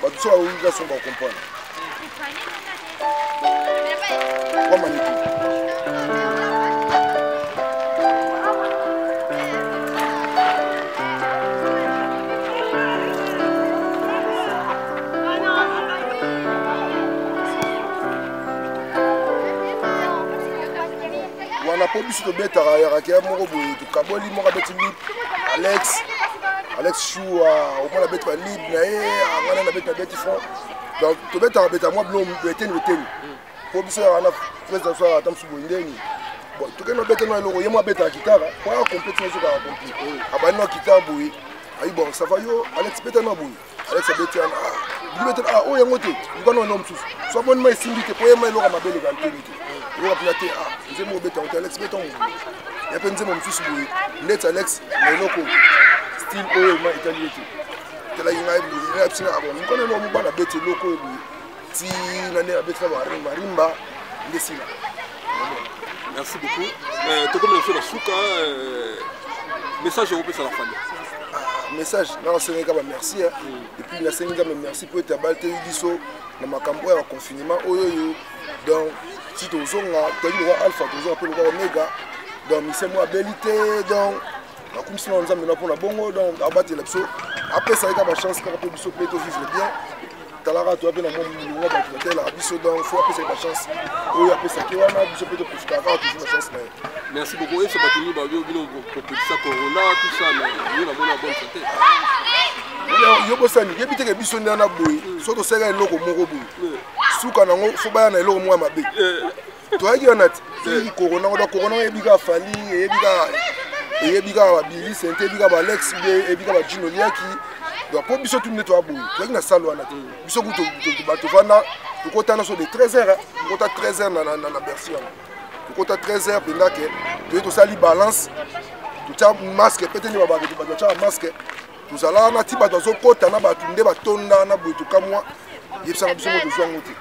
S1: bato so baoyika so bakomprendre wamaniki wana po biso tobetaka yaraki ya moko boye tokaboli moko abeti lip Alex Chou omona abeti balib na ye angana na beti front donc tobetaka beta mwa bino beteni po biso ya wana président so ata msubo ndeni bon tokende obeta na eloko ye mwa abetaka kitara po ya compétition so kaka compli abani na kitara boye ayi bon ça va yo Alex beta na boye Alex abeti ana bibeta o yango te ngana no msusu so boni mai simbi te po ye mai loka mabele ka nteni te pia te nzembo beta on Alex beta on ya pe nzembo msusu boye ndetse Alex na eloko style oyo ma italien te tela yinga ibu ya psina abon ngana no mubana beti loko ebu ti nane abeta ba rimba ndesila.
S2: Merci beaucoup. Tu comme le souka message européen à la famille.
S1: Message non c'est un merci et puis la série merci pour être balte biso na makambo ya confinement oyo donc si tu zonga tu dis le alpha tu appelle le oméga donc c'est moi abilité donc la comme si on nzambe na pona bongo donc abattre l'abso après ça il y a ma chance quand on biso peut vivre bien talara tu appelles na mon ba tu la biso donc faut après cette chance oyo après ça qui wana biso peut profiter avoir toujours la chance.
S2: Merci beaucoup. Et ce batini ba yo bino pour ça corona tout ça mais yo na bonne santé.
S1: Yo bosani yebi te ke biso ndana boy so to sera eloko moko boy suka nango fo baya na eloko mwa mabe to ayi onati ti corona ko corona yebika fali yebika ba bili sente yebika ba Alex yebika ba Gino liaki donc po biso tout neto aboy to ayi na salo wana biso ku to bato vana to kota na so de 13h kota 13h na Bercy to kota 13h pendant que to sali balance to ta masque peut-être ni ba ba ta masque nous allons na ti bato zo kota na bato nde batonda na boito kamwa yebisa biso mo zo ngote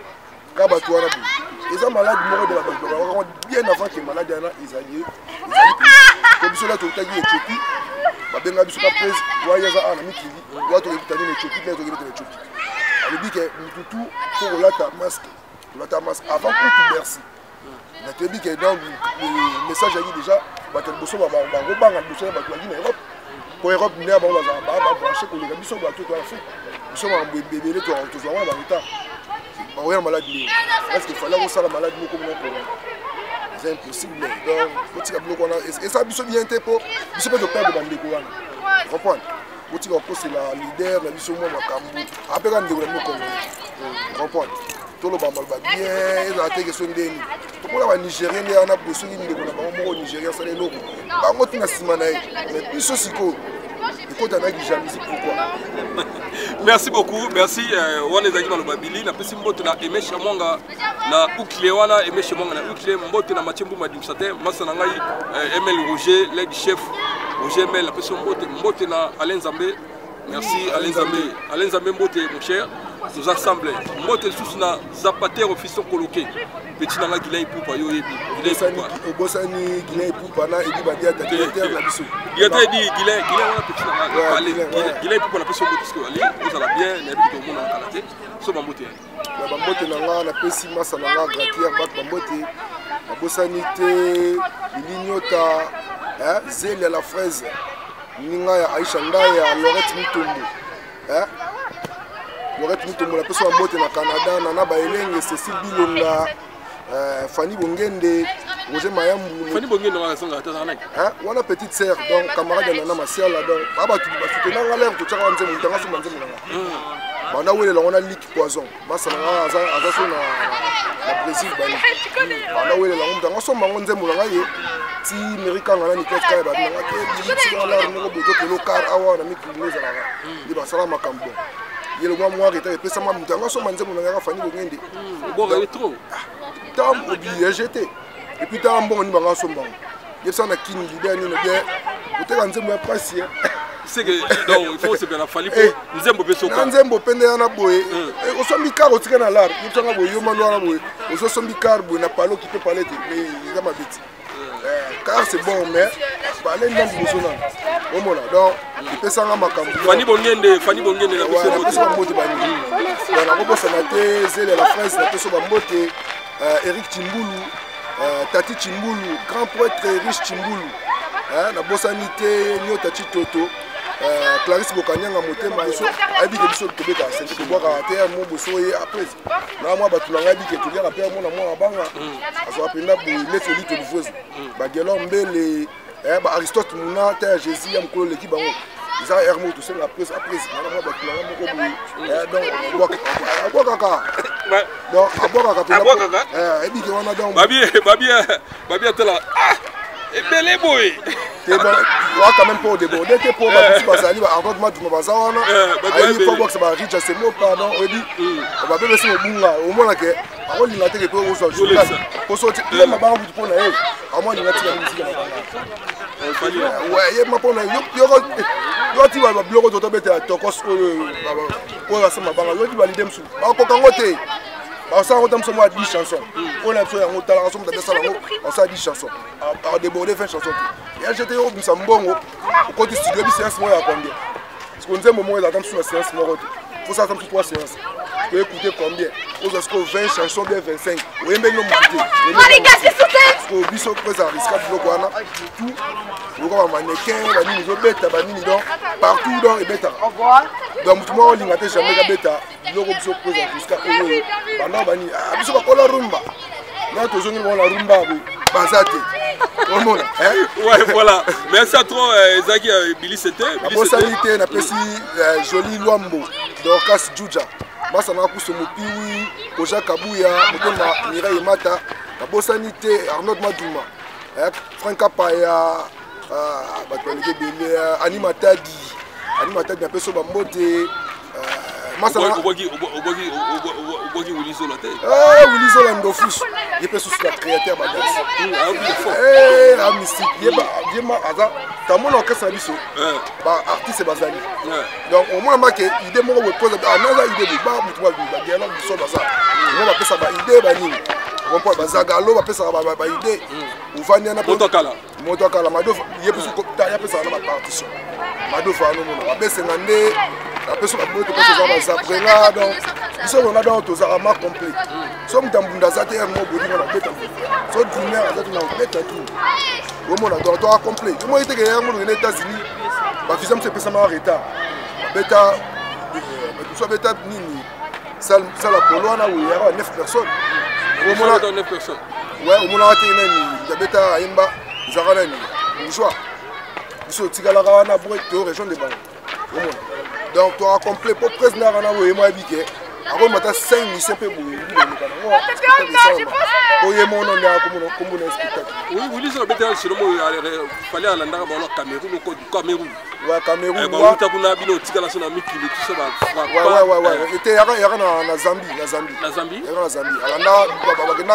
S1: ka bato wana bo eza malade moko de la bato bien avant que malade ana izali ko biso la to tagi Éthiopie ba benga biso ka prise waya za ana mikili wato ekitani na Éthiopie na to ekitani na Éthiopie ali bike mututu pour la masque avant que tu Bercy na te bike dans le message ali déjà bato boso ba banga boso ba to na Europe pour Europe nous avons branché pour les biso bato to la fait biso ba bébé to to zo wana ba lita ba oya maladie est-ce qu'il fallait ça la maladie comme non c'est impossible donc petit kablo qu'on a et ça biso bien tempo biso peut perdre bande ko wana comprendre petit ko c'est la leader la biso mo makambu après quand ndeko mo ko comprendre to lo ba mal bien et la teke so ndeni to ko la ba Nigérien ne ana boso ni ndeko na ba mo Nigérien ça les loko ba ngoti na simana mais biso siko.
S2: Merci beaucoup, merci. On est dans le Babili. Na pesi mbote na Aimé Chamonga na Ukile wana Aimé Chamonga na Ukile mbote na Machembu Madimsate masa na ngai ML Roger l'aide chef Roger ML na pesi mbote na Alain Zambé. Merci Alain Zambé mbote mon cher. Nous assemblés. Mbote sous na Zapater officier coloqué. Petit na Guilay Poupa yo yebi.
S1: Obosani Guilay Poupa na edi badia ta directeur na biso.
S2: Il y a dit Guilay wana petit na Guilay Poupa na peso mbote parce que ali vous allez bien na biso tout le monde en Canada. So ba mbote.
S1: Na ba mbote na nga na pesi masa na nga gratier ba mbote. Obosani te lignota zele la fraise. Ninga ya Aisha Ndaya Lorette Mutombo. Lorette Mutombo la peso mbote na Canada na ba elenge Cécile Bilonga Fanny Bongende Roger Mayambu
S2: Fanny Bongende wana songa tazana
S1: wana petite sœur donc camarade na na Masiala donc aba tu ba soutenir nga l'air to tsaka nzemu ntanga so manzemu na bana wele la wana lick poison masala nga aza so na Brésil bani bana wele la ntanga so mango nzemu na ye ti America ngana ni ketka ba na ke ti la ngo boto ke local awa na mikiliza na di basala makambo yelo mwa reta pesa mwa ntanga so manzemu na nga Fanny Bongende
S2: bon il est trop
S1: tam oublié jeté et puis tam bon ni banga somba yesa na kini leader ni bien oteka nzembo ya presse
S2: c'est que donc il faut se bien fali pour nzembo beso ka
S1: nzembo pende na boye osombi karo tika na lar yesa nga boye yo mando na boye osombi karo boye na palo qui peut parler mais il ma bête car c'est bon mais parler dans le besoin au moins donc il peut s'en rendre compte
S2: Fanny Bongende la personne
S1: mbote bani donc la bossa naté zele la fraise la personne mbote Eric Chimbulu Tati Chimbulu grand poète riche Chimbulu na bossa nité nyota Chitoto Clarisse Bokanyanga motema biso abike biso tobeka c'est de boire terre mo boso ye après na moi batulanga abike to dire après mo na moi banga azo apenda bo lettre lito lufozi ba gelo mbele ba Aristote muna terre Jésus ya mkolo leki bango za hermo to c'est la presse après na moi batulanga moko bo donc kaka donc abokaka abike wana donc
S2: babi atela ebele boy
S1: c'est bon quand même pour déborder que pour bazali ba encore match ma bazawana ayi pour box ba richa c'est mot pardon obi ba bebe se obunga au moins que ako linga te ko ozo jouer pour sortir le mabanga pour na ye au moins linga ti ba musique na ouais ye mapona yo ti ba bloko to beta tokos ko la sama banga yo ti ba lidem su ako kango te ça on tombe sur moi 10 chansons on a fait un talent ensemble de ça on ça 10 chansons à déborder 20 chansons et j'étais au Mbongo au côté studio c'est un mois à combien parce qu'on disait moment il attend sur la séance moi faut ça attendre 3 séances tu écouter combien aux asco 20 chansons bien 25 oui mais non au biso présent risque de bloquer tout le gars mannequin la ligne de bêta la ligne donc partout dans et bêta donc tout le monde l'ingaté jamais la bêta le gars biso présent jusqu'à pendant bani biso ba kola rumba là toujours on la rumba bazate au monde
S2: ouais voilà merci à toi Zaki Billy c'était
S1: la possibilité na pesi joli Luambo Dorcas Juja basa na kuso mopiwi koja kabuya motema Mireille Mata la bosanité Arnaud Madouma Franka Paya batolike bele animatadi na peso bambote masana
S2: obogi Willizola te
S1: Willizola ndofus ye peso la créateur badas mystique yeba aza tamona okasa biso ba artiste bazali donc au moins marqué idée moko pose anaza idée ba mutuma ba dialogue biso baza on va pesa ba idée ba nini on peut bazagalo ba pesa ba idée uvani na motokala mado ye peso ya pesa na ba partition mado fa no mona ba pesa ngande la personne a besoin de faire ça après là donc ils sont là dans tous à marque complète sommes dans bunda zate un mot body na beta so dîner azatu na beta tout au monde donc toi complet moi était que yango aux États-Unis ba visa me pesa ma retard beta tout ça beta nini ça la polo na où il y a 9 personnes au monde
S2: 9 personnes
S1: ouais au monde a été nani beta imba zakana ni bourgeois biso tigala na pour être région de Bango au monde donc tu as complet pour président na wo moi biké avant mata 5 lycées pe boye oye mono na comme un spectacle
S2: oui Willizola beta sur mo fallait à l'andaka ba Cameroun ko Cameroun
S1: ouais Cameroun
S2: ba ta kuna bino tikala sona mikili tout ça
S1: ba ouais était yaka na Zambie
S2: na Zambie
S1: alanda ba kena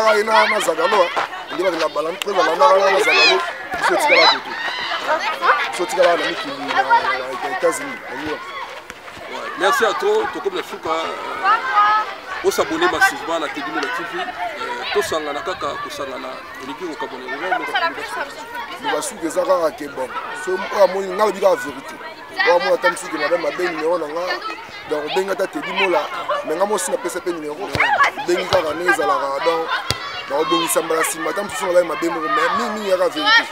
S1: na Zagalo ndi ba na balan président na Zagalo so tikala na mikili na États-Unis.
S2: Merci à toi, comme le souka, au s'abonner massivement à la TV, tout ça na kaka, tout ça na l'équipe au Cameroun.
S1: Le basou que ça va être bon. So moi on a dit la vérité. Moi tant que na ba ben numéro na nga, donc benga ta te dimo la, mais nga mo si na pesa pe numéro. Benga ka na ezala donc donc sambala si matam tout ça la ma ben mais mi ya la vérité.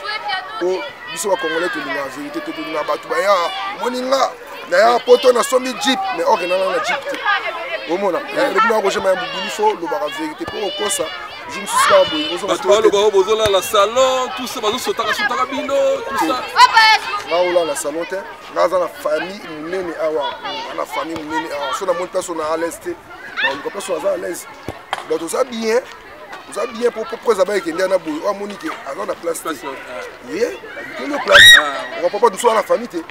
S1: O biso ba congolais to la vérité to na ba tu ba ya moninga. D'ailleurs, poto na somi jeep, mais on na jeep. Au moment le blanc que je m'a dit faut le bar vérité pour au ça. Je me suis pas boy.
S2: Le bar bozola la salon, tout ça bazo sotaka bino, tout ça.
S1: Là la salon té, là dans la famille munene awa, la famille munene awa. So na monte personne à l'est, donc personne à l'aise. Donc tout ça bien. Vous avez bien pour préserver que ndana boy o monique alors la place. Oui, le place. On va pas nous sur la famille té.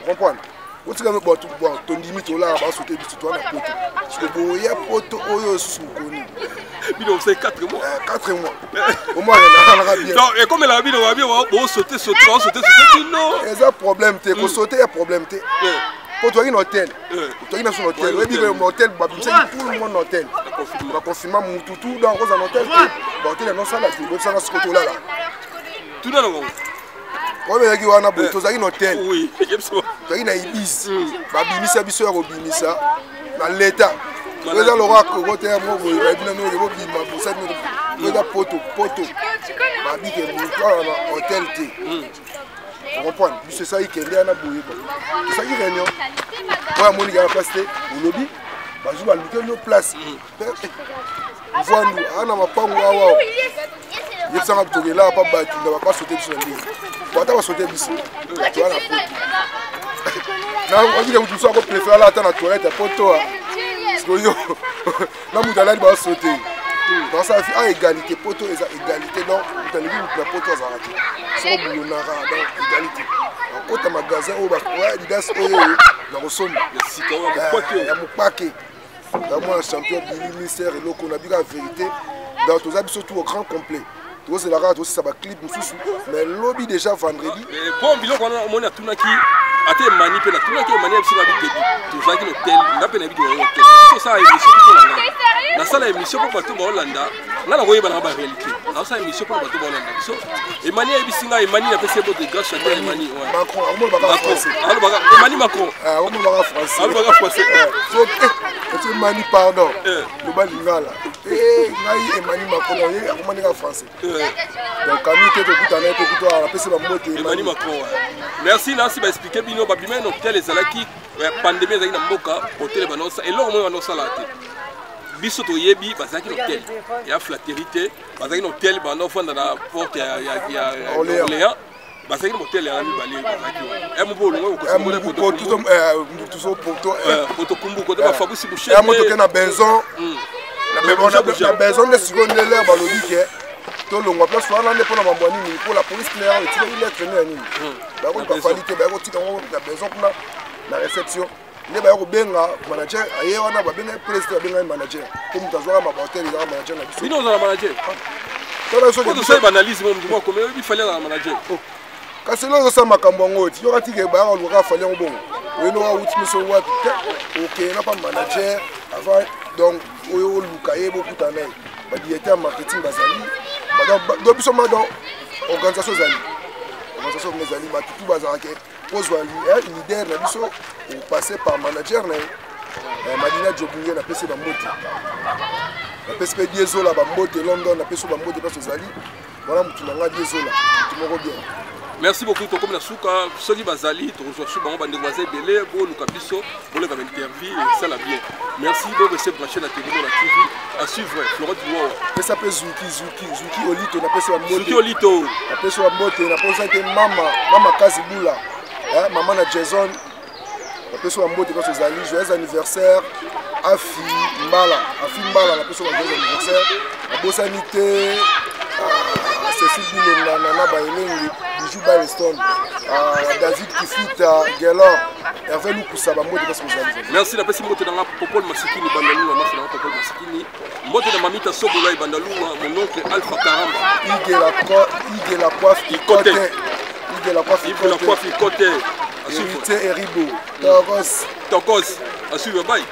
S1: Comprendre. On se gagne ton limite là bas sauter biso toi na poto parce que boya poto oyo sukoni
S2: bino c'est 4 mois
S1: 4 mois au moins on a bien
S2: donc et comme la bino va bien on sauter bino
S1: et ça problème té ko sauter un problème té pour toi in hôtel toi in son hôtel oui bien hôtel ba tout le monde hôtel va confirmer mututu dans un hôtel hôtel non ça là donc ça ce côté là
S2: tuna na ngo
S1: Comme il y a un abonné, tu as un hôtel.
S2: Oui,
S1: tu as un ibis. Babimisa biso ya kobimisa na l'État. Tu as le roi côté à moi, il va bien nous le bima pour ça nous le poto. Babi que nous hôtel T. Tu comprends? C'est ça qui est là na boye. C'est ça qui est réunion. Ouais, mon gars place au lobby. Ba jou ba lutter nos places. Voilà nous, ana mapango wawa. Il y a un peu là, il ne va pas sauter sur le lit. Il va sauter sur le lit. Tu vois la faute. On dit que vous préférez attendre la toilette pour toi. Parce que là, vous allez sauter. Dans ça, il y a égalité. Poto, égalité. Donc, vous allez vous faire poto à rater. C'est un boulot, égalité. Quand tu as un magasin, il y a des un champion du ministère et l'eau qu'on a vu la vérité. Donc, nous avons surtout au grand complet. C'est la radio, ça va clip, mais lobby déjà vendredi.
S2: Bon, bilan qu'on a tout qui a été manipulé, tout qui est manipulé sur la vidéo. Tout ça qui est hôtel, on a peine vidéo hôtel. C'est ça émission pour la la salle émission pour bateau Hollanda. On a la voyé dans la réalité. La salle émission pour bateau Hollanda. Et mani ebisinga et mani a fait ses mots de grâce à elle mani.
S1: Macron, on va pas français.
S2: Mani Macron.
S1: On va pas français.
S2: On va pas français.
S1: C'est mani pardon. Le balingala. Eh, ngai et mani Macron, on va pas français. Donc Camille te écoute en écoute toi après c'est la moto
S2: Emmanuel Macron. Merci Nancy va expliquer bino ba bimé no hôtel ezalaki pandémie ezali na mboka hôtel banosa et là moi banosa la te. Biso to yebi bazaki hôtel. Ya flatérité, bazaki hôtel banofanda na porte ya Orléans. Bazaki hôtel ya mi balé bazaki. E mo bo longo ko mo le poto kumbu ko ba Fabrice Boucher.
S1: Ya moto ke na Benzon. La Benzon de seconde l'air balobi ke tout le monde place soit là pour la bambouani pour la police claire et il est traîné à Nîmes. Bah on va falloir que bah on tire la besoin pour la réception. Les bah on bien manager ailleurs on a bah bien président bien manager comme tu as joué à ma hôtel il y a manager là.
S2: Oui non on a manager. Quand ça banalise même du moins comme il fallait un manager.
S1: Quand c'est là ça makambongo tu aura tiré bah on aura fallu un bon. Oui non out monsieur what OK n'a pas manager avant donc au Lukaye beaucoup d'années. Bah directeur marketing bazali. Donc, nous sommes dans l'organisation Zali. L'organisation Zali, tout bazarake. Pose le leader, nous passé par manager, Madina Djobouye, la PC Bambote. La PSP Diesola, Bambote, London, la PC Bambote, la Zali. Voilà, nous avons Diesola. Tout le bien.
S2: Merci beaucoup. Comme la souka, Soli Bazali, tu reçois souvent un bandit belé, beau Lucabiso, pour le interview, ça la bien. Merci de rester branché la télé, la TV, à suivre Florent Duo.
S1: Ça s'appelle Zuki Olito, on appelle ça Moto.
S2: Zuki Olito.
S1: On appelle ça Moto, on appelle ça Mama Kazibula, Maman na Jason. On appelle ça Moto, parce que Zali, joyeux anniversaire, Afi Mbala, on appelle ça joyeux anniversaire, la Bossanité, Cécile Bilona, Nana Bayelengi. Bijou Baleston, David Kifita, Gelor, Hervé Loukoussa, Moto parce que vous avez.
S2: Merci la personne qui est dans la Popol Massikini, Bandalou, la marche dans la Popol Massikini. Moto de Mamita Sobola et Bandalou, mon oncle Alpha Karamba.
S1: Igué la coiffe, il côté. Igué la coiffe,
S2: il côté.
S1: Hérité Eribo,
S2: Tokos, à suivre, bye.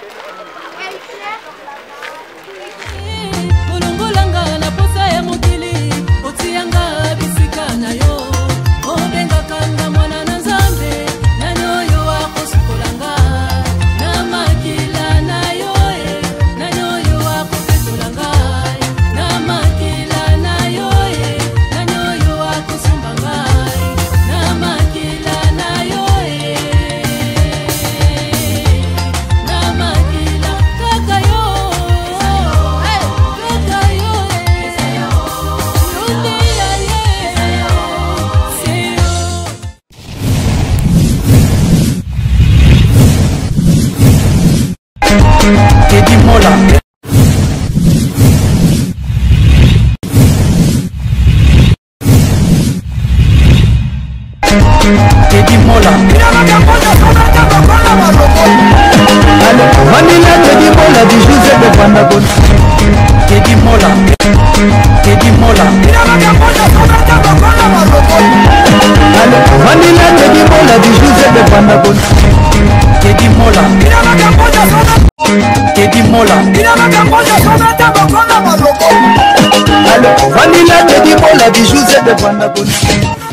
S3: Teddy Mola. Teddy Mola. Vanilla Teddy Mola du José de Pandagon. Teddy Mola. Teddy Mola. Vanilla Teddy Mola du José de Pandagon. Teddy Mola. Teddy Mola. Bina makambo nyosometa bokonda maloko. Alors, vanilla te dit pour la bijou c'est de Vandagona.